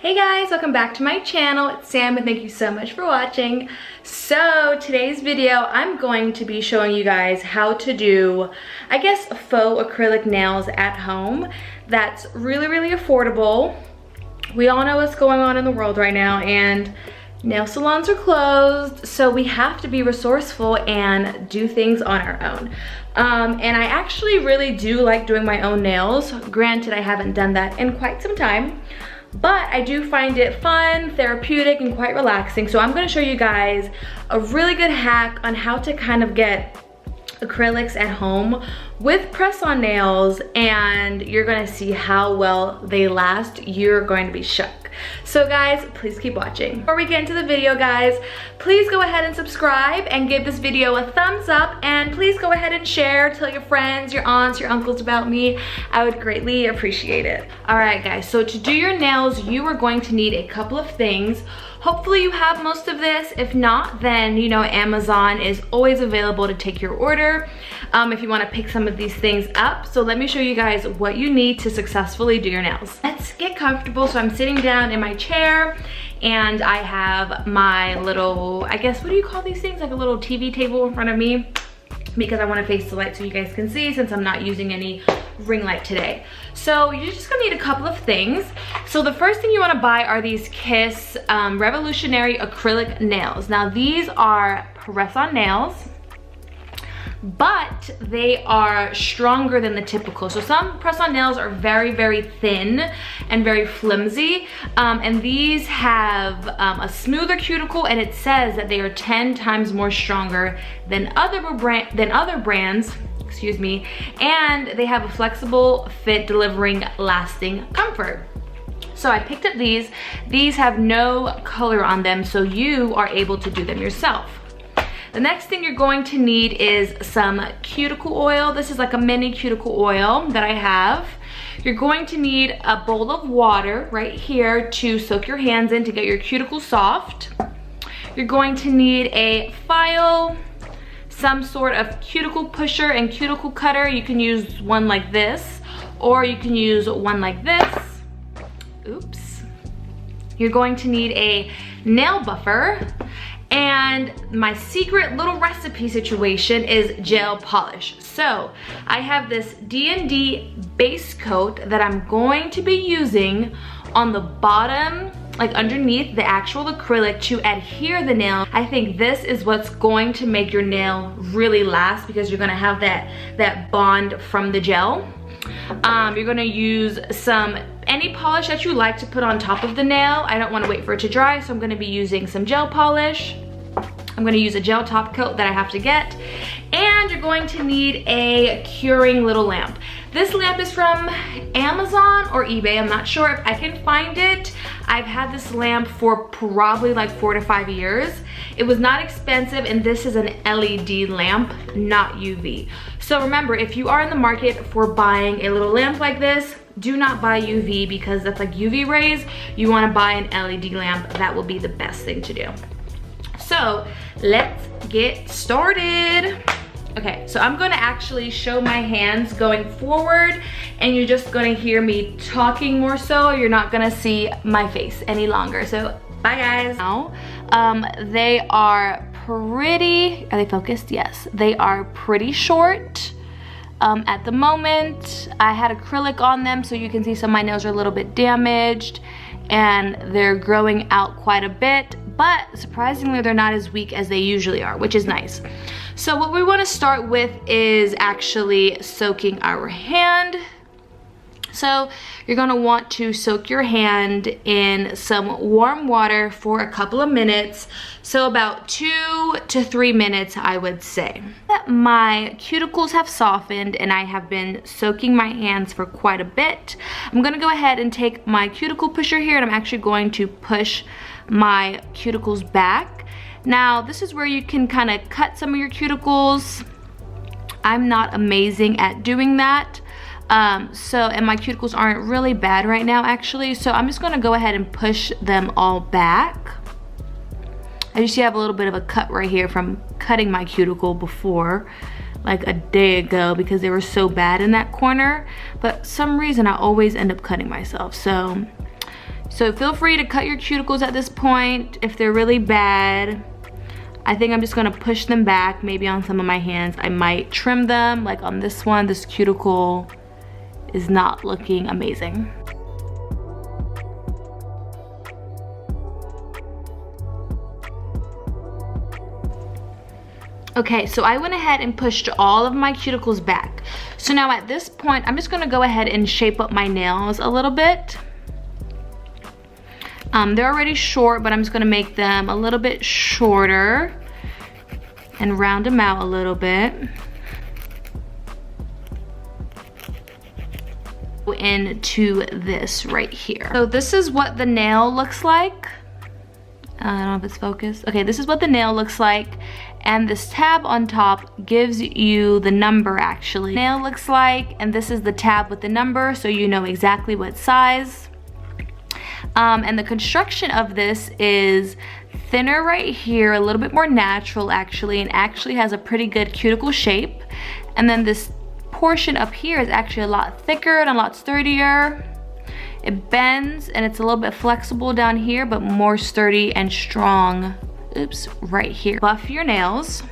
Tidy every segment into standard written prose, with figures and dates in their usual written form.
Hey guys, welcome back to my channel. It's Sam and thank you so much for watching. So today's video, I'm going to be showing you guys how to do, I guess, faux acrylic nails at home. That's really affordable. We all know what's going on in the world right now and nail salons are closed, so we have to be resourceful and do things on our own. And I actually really do like doing my own nails. Granted, I haven't done that in quite some time, but I do find it fun, therapeutic, and quite relaxing. So I'm gonna show you guys a really good hack on how to kind of get acrylics at home with press-on nails, and you're gonna see how well they last. You're going to be shocked. So guys, please keep watching. Before we get into the video, guys, please go ahead and subscribe and give this video a thumbs up, and please go ahead and share, tell your friends, your aunts, your uncles about me. I would greatly appreciate it. All right guys, so to do your nails, you are going to need a couple of things. Hopefully you have most of this. If not, then you know Amazon is always available to take your order if you want to pick some of these things up. So let me show you guys what you need to successfully do your nails. Let's get comfortable. So I'm sitting down in my chair and I have my little, I guess, what do you call these things? Like a little TV table in front of me, because I want to face the light so you guys can see, since I'm not using any ring light today. So you're just gonna need a couple of things. So the first thing you want to buy are these Kiss Revolutionary Acrylic Nails. Now these are press-on nails, but they are stronger than the typical. So some press-on nails are very thin and very flimsy, and these have a smoother cuticle, and it says that they are 10 times more stronger than other brands, excuse me, and they have a flexible fit delivering lasting comfort. So I picked up these. These have no color on them, so you are able to do them yourself. The next thing you're going to need is some cuticle oil. This is like a mini cuticle oil that I have. You're going to need a bowl of water right here to soak your hands in to get your cuticle soft. You're going to need a file, some sort of cuticle pusher and cuticle cutter. You can use one like this, or you can use one like this. Oops. You're going to need a nail buffer, and my secret little recipe situation is gel polish. So I have this D&D base coat that I'm going to be using on the bottom, like underneath the actual acrylic, to adhere the nail. I think this is what's going to make your nail really last, because you're gonna have that bond from the gel. You're gonna use any polish that you like to put on top of the nail. I don't wanna wait for it to dry, so I'm gonna be using some gel polish. I'm gonna use a gel top coat that I have to get. And you're going to need a curing little lamp. This lamp is from Amazon or eBay, I'm not sure if I can find it. I've had this lamp for probably like 4 to 5 years. It was not expensive, and this is an LED lamp, not UV. So remember, if you are in the market for buying a little lamp like this, do not buy UV, because that's like UV rays. You wanna buy an LED lamp. That will be the best thing to do. So let's get started. Okay, so I'm gonna actually show my hands going forward, and you're just gonna hear me talking more so. You're not gonna see my face any longer. So bye guys. Now, they are pretty, are they focused? Yes, they are pretty short. At the moment, I had acrylic on them, so you can see some of my nails are a little bit damaged, and they're growing out quite a bit, but surprisingly they're not as weak as they usually are, which is nice. So what we want to start with is actually soaking our hand. So you're going to want to soak your hand in some warm water for a couple of minutes, so about 2 to 3 minutes, I would say. My cuticles have softened and I have been soaking my hands for quite a bit. I'm going to go ahead and take my cuticle pusher here, and I'm actually going to push my cuticles back. Now this is where you can kind of cut some of your cuticles. I'm not amazing at doing that. And my cuticles aren't really bad right now actually, so I'm just gonna go ahead and push them all back. As you see, I have a little bit of a cut right here from cutting my cuticle before, like a day ago, because they were so bad in that corner, but some reason I always end up cutting myself. So So feel free to cut your cuticles at this point if they're really bad. I think I'm just gonna push them back, maybe on some of my hands. I might trim them, like on this one, this cuticle is not looking amazing. Okay, so I went ahead and pushed all of my cuticles back. So now at this point, I'm just gonna go ahead and shape up my nails a little bit. They're already short, but I'm just gonna make them a little bit shorter and round them out a little bit. Into this right here. So this is what the nail looks like. I don't know if it's focused. Okay, this is what the nail looks like. And this tab on top gives you the number actually. Nail looks like, and this is the tab with the number, so you know exactly what size. And the construction of this is thinner right here, a little bit more natural actually, and actually has a pretty good cuticle shape. And then this portion up here is actually a lot thicker and a lot sturdier. It bends and it's a little bit flexible down here, but more sturdy and strong, oops, right here. Buff your nails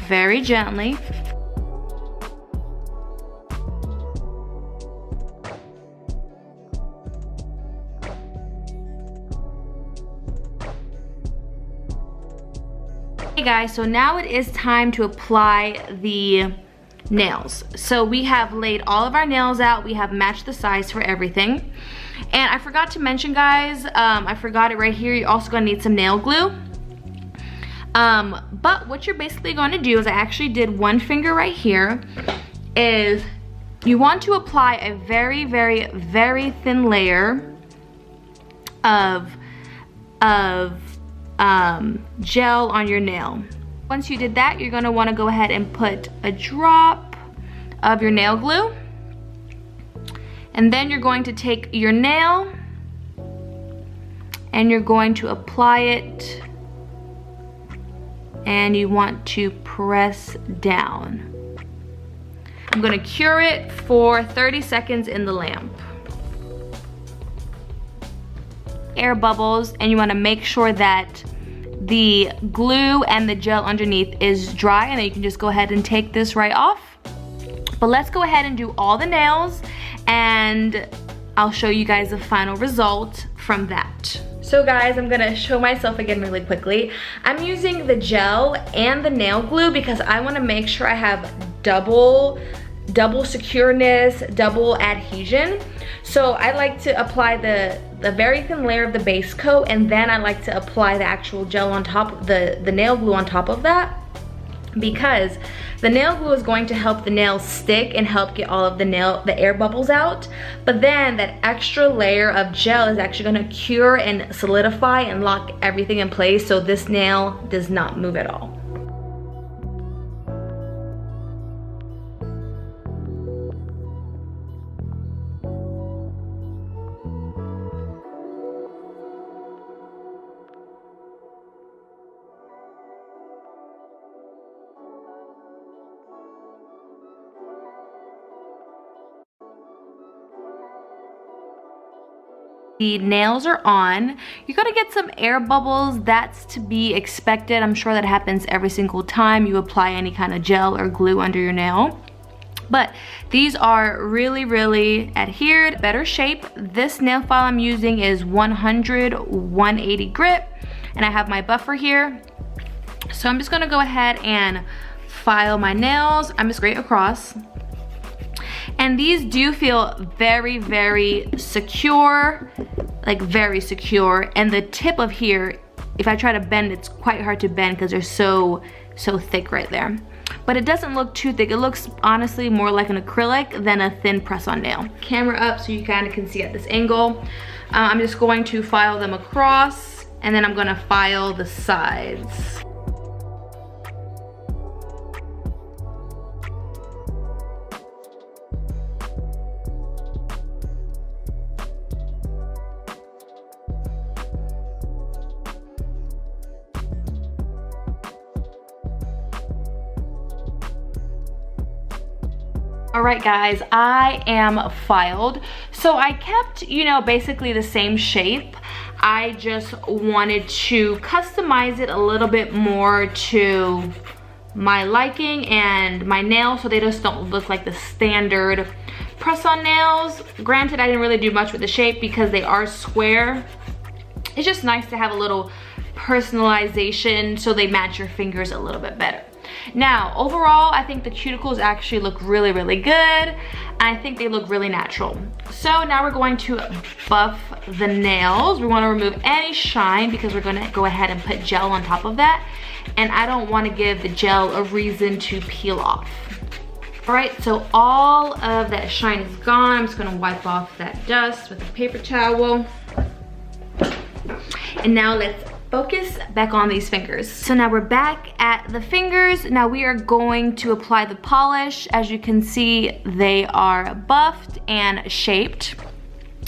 very gently. Hey guys, so now it is time to apply the nails. So we have laid all of our nails out. We have matched the size for everything. And I forgot to mention, guys, I forgot it right here, you're also gonna need some nail glue. But what you're basically gonna do is, I actually did one finger right here, is you want to apply a very, very, very thin layer of gel on your nail. Once you did that, you're gonna wanna go ahead and put a drop of your nail glue. And then you're going to take your nail and you're going to apply it, and you want to press down. I'm gonna cure it for 30 seconds in the lamp. Air bubbles, and you wanna make sure that the glue and the gel underneath is dry, and then you can just go ahead and take this right off. But let's go ahead and do all the nails, and I'll show you guys the final result from that. So guys, I'm gonna show myself again really quickly. I'm using the gel and the nail glue because I wanna make sure I have double secureness, double adhesion. So I like to apply the very thin layer of the base coat, and then I like to apply the actual gel on top, the nail glue on top of that, because the nail glue is going to help the nails stick and help get all of the air bubbles out. But then that extra layer of gel is actually gonna cure and solidify and lock everything in place, so this nail does not move at all. The nails are on. You're gonna get some air bubbles. That's to be expected. I'm sure that happens every single time you apply any kind of gel or glue under your nail. But these are really, really adhered, better shape. This nail file I'm using is 100/180 grit, and I have my buffer here. So I'm just gonna go ahead and file my nails. I'm just straight across. And these do feel very, very secure, like very secure. And the tip of here, if I try to bend, it's quite hard to bend because they're so thick right there. But it doesn't look too thick. It looks honestly more like an acrylic than a thin press-on nail. Camera up so you kind of can see at this angle. I'm just going to file them across, and then I'm gonna file the sides. All right guys, I am filed. So I kept, you know, basically the same shape. I just wanted to customize it a little bit more to my liking and my nails so they just don't look like the standard press-on nails. Granted, I didn't really do much with the shape because they are square. It's just nice to have a little personalization so they match your fingers a little bit better. Now, overall, I think the cuticles actually look really, really good. And I think they look really natural. So now we're going to buff the nails. We want to remove any shine because we're going to go ahead and put gel on top of that. And I don't want to give the gel a reason to peel off. All right, so all of that shine is gone. I'm just going to wipe off that dust with a paper towel. And now let's focus back on these fingers. So now we're back at the fingers. Now we are going to apply the polish. As you can see, they are buffed and shaped.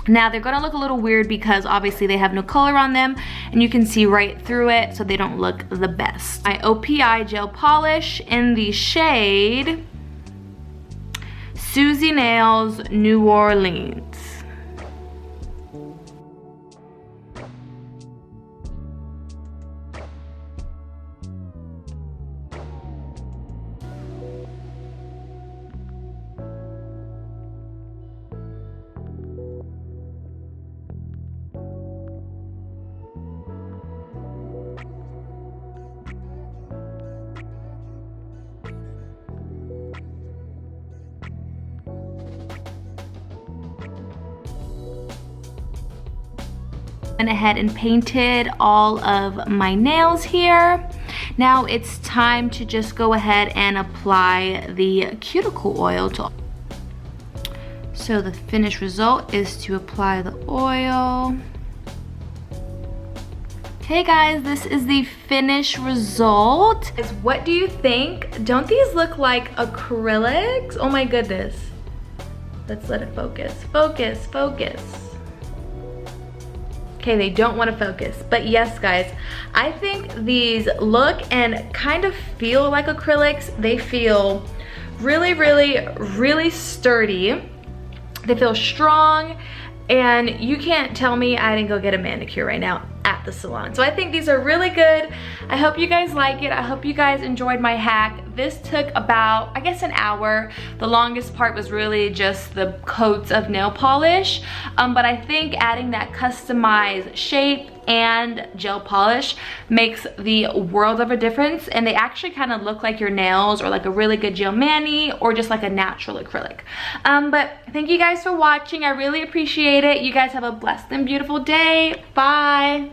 Now they're gonna look a little weird because obviously they have no color on them and you can see right through it, so they don't look the best. My OPI gel polish in the shade Susie Nails New Orleans. Went ahead and painted all of my nails here. Now it's time to just go ahead and apply the cuticle oil to. So the finished result is to apply the oil. Okay guys, this is the finished result. What do you think? Don't these look like acrylics? Oh my goodness. Let's let it focus. Focus, focus. Okay, they don't want to focus, but yes guys, I think these look and kind of feel like acrylics. They feel really, really, really sturdy. They feel strong, and you can't tell me I didn't go get a manicure right now at the salon. So I think these are really good. I hope you guys like it. I hope you guys enjoyed my hack. This took about, I guess, an hour. The longest part was really just the coats of nail polish. But I think adding that customized shape and gel polish makes the world of a difference, and they actually kind of look like your nails or like a really good gel mani or just like a natural acrylic. But thank you guys for watching. I really appreciate it. You guys have a blessed and beautiful day. Bye.